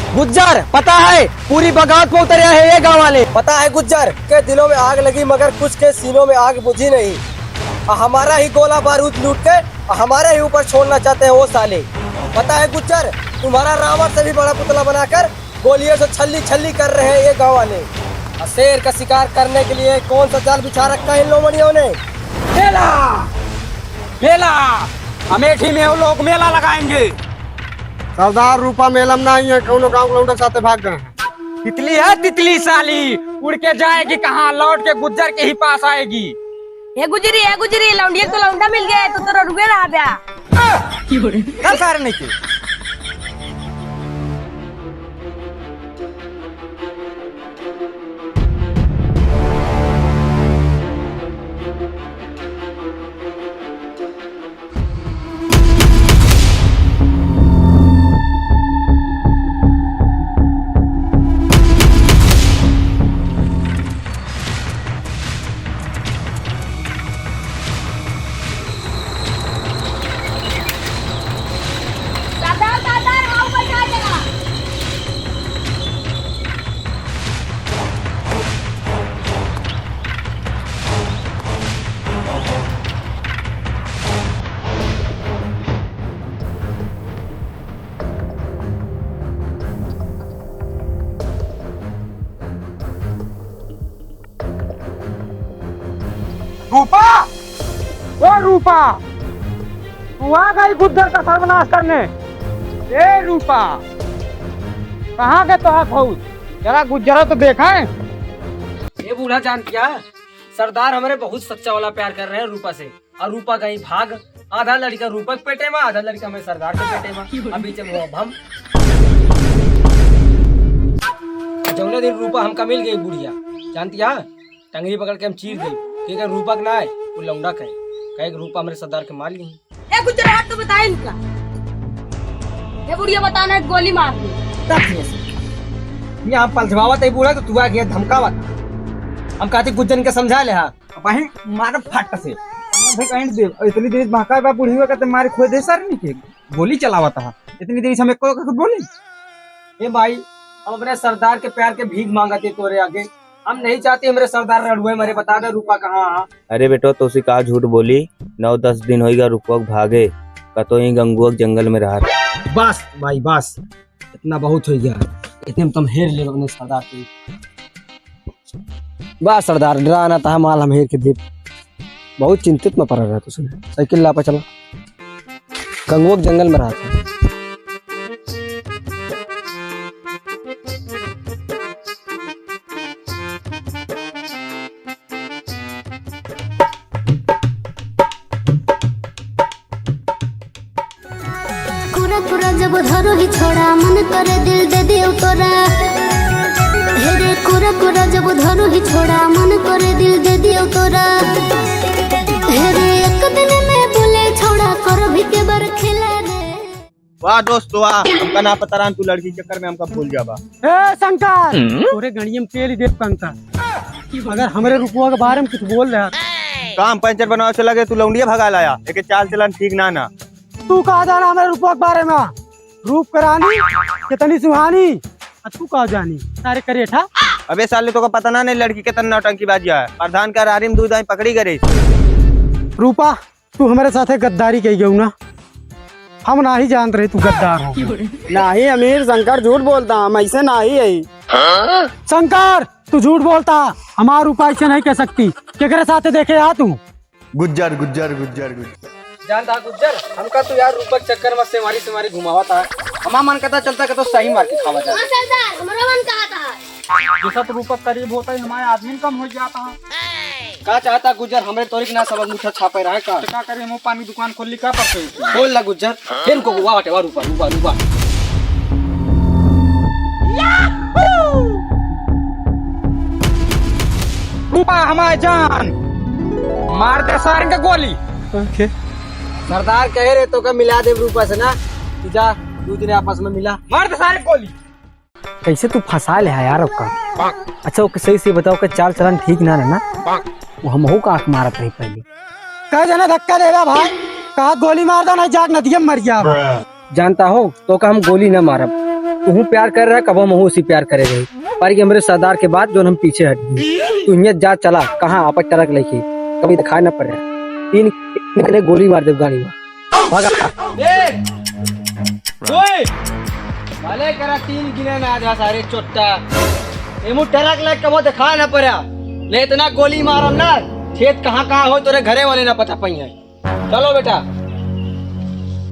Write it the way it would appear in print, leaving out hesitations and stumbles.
गुज्जर पता है पूरी बगावत में उतरे हैं ये गाँव वाले। पता है गुज्जर के दिलों में आग लगी मगर कुछ के सीनों में आग बुझी नहीं। हमारा ही गोला बारूद लूट के हमारे ही ऊपर छोड़ना चाहते हैं वो साले। पता है गुज्जर तुम्हारा रावण से भी बड़ा पुतला बनाकर गोलियों से छल्ली छल्ली कर रहे हैं ये गाँव वाले। शेर का शिकार करने के लिए कौन सा जाल बिछा रखा है इन लोमड़ियों ने। मेला मेला अमेठी में वो लोग मेला लगाएंगे। सरदार रूपा मेलम नहीं है, कौन गाँव लौंडे साथे भाग गए हैं। तितली है तितली साली, उड़ के जाएगी कहाँ, लौट के गुज्जर के ही पास आएगी। ये गुजरी लौंडिया तो लौंडा मिल गया तो तेरा रुके रहा ब्या। कल सारे नहीं की रूपा, ओ रूपा, तू आ गई गुज्जर का सर्वनाश करने। ए रूपा, कहाँ गए तो फौज, जरा गुज्जरा तो देखा है। ये बूढ़ा जान क्या सरदार हमारे बहुत सच्चा वाला प्यार कर रहे हैं रूपा से, और रूपा कहीं भाग। आधा लड़का रूपा के पेटे में, आधा लड़का हमें सरदार के पेटे में। अभी चल वो हम जौने दिन रूपा हमका मिल गई बुढ़िया जानतिया, टंगरी पकड़ के हम चीर दी कि रूपा का ना है वो लौंडा कहे रूपा हमारे सरदार के मार ली। ए गुजरा तो बताए इनका, ये बुढ़िया बताना है गोली मार दी। यहाँ पलझवावत है बूढ़ा तो तू आ गया धमकावत। हम कहते गुज्जन के समझा ले हाँ वहीं मार फट से इतनी देर भागा बा बुढ़ी कहते मारे खोद दे सर नहीं के गोली चलावा था इतनी देर हमें को बोली। ये भाई हम अपने सरदार के प्यार के भीख मांगते तोरे आगे, हम नहीं चाहते हमारे सरदार रड़ुए मरे। बता दे रूपा कहाँ। अरे बेटो तो उसी का झूठ बोली, 9-10 दिन होगा रुपक भागे कतो ही गंगुआ जंगल में रहा। बस भाई बस इतना बहुत हो गया, इतने में तुम हेर ले अपने सरदार के। बस सरदार डराना था माल हम हेर के दे, बहुत चिंतित में पड़ रहा तुझे। साइकिल ला पर चला, गंगुआ जंगल में रहा था। कुरा जब धरो ही छोड़ा मन करे दिल दे दे तोरा। हेरे कुरा जब धरो ही छोड़ा मन करे दिल दे दे तोरा। हेरे एक दिन में बोले छोड़ा कर भी के बार खेला रे। वाह दोस्त वाह, हमका ना पता रहा तू लड़की चक्कर में हमका भूल जाबा। ए शंकर, तोरे गणियम तेल दे कंकर, अगर हमारे रुपवा के बारे में कुछ बोल रहा काम पंचर बनावे से लगे तू लौंडिया भगा लाया। एक चाल चलन ठीक ना तू कहा जाना हमारे रूपवा के बारे में, रूप करानी कितनी सुहानी, तू कहा जानी सारे करेठा। अबे साले तो का पता ना नहीं लड़की के तना नौटंकी बाजी है। प्रधान का रारिम दूध आई पकड़ी करे। रूपा तू हमारे साथ गद्दारी कही गयू ना, हम ना ही जान रहे तू गद्दार हो। नहीं अमीर, शंकर झूठ बोलता, हम ऐसे नहीं है। शंकर तू झूठ बोलता, हमारा रूपा ऐसे नहीं कह सकती। केकरे साथ देखे आ तू गुज्जर गुज्जर गुज्जर गुज्जर जानता गुज्जर हमका तो यार रूपा के चक्कर में से मारी घुमावा था। हमारा मन कहता चलता कि तो सही मार के खावा जाए। सरदार हमारा मन कहा था जैसा तो रूपा करीब होता है हमारे आदमी कम हो जाता है। का चाहता गुज्जर हमरे तोरी के ना सबक मुठा छापे रहे का। क्या करे मुँह पानी दुकान खोल ली का पड़ते बोल ला गुज्जर फिर को गुवा हटे रूपा रूपा रूपा। रूपा हमारे जान मार दे सारे का गोली। सरदार कह रहे तो का मिला दे रूपा से ना, तू जा दूसरे आपस में मिला मार दे सारे गोली। कैसे तू फंसा ले है यार का। अच्छा वो सही से बताओ कि चाल चलन ठीक ना रहना, वो हम का आंख मारत रही पहले। कह जाना धक्का दे रहा भाई, कहा गोली मार दो नहीं जाग नदिया मर गया। जानता हो तो का हम गोली न मारब, तू प्यार कर रहा कबो महू उसी प्यार करे रही पर कि हमरे सरदार के बाद जो हम पीछे हट गए तू यहाँ जा चला कहाँ आपस टरक लेके कभी दिखाई न पड़े 3 निकले गोली मार दे गाड़ी में भागा ओए भले करा 3 गिने में आ जा सारे चोट्टा एमु टरक ले कबो दिखा न पड़ा ले इतना गोली मारम ना खेत कहाँ हो तोरे घरे वाले ना पता पई है चलो बेटा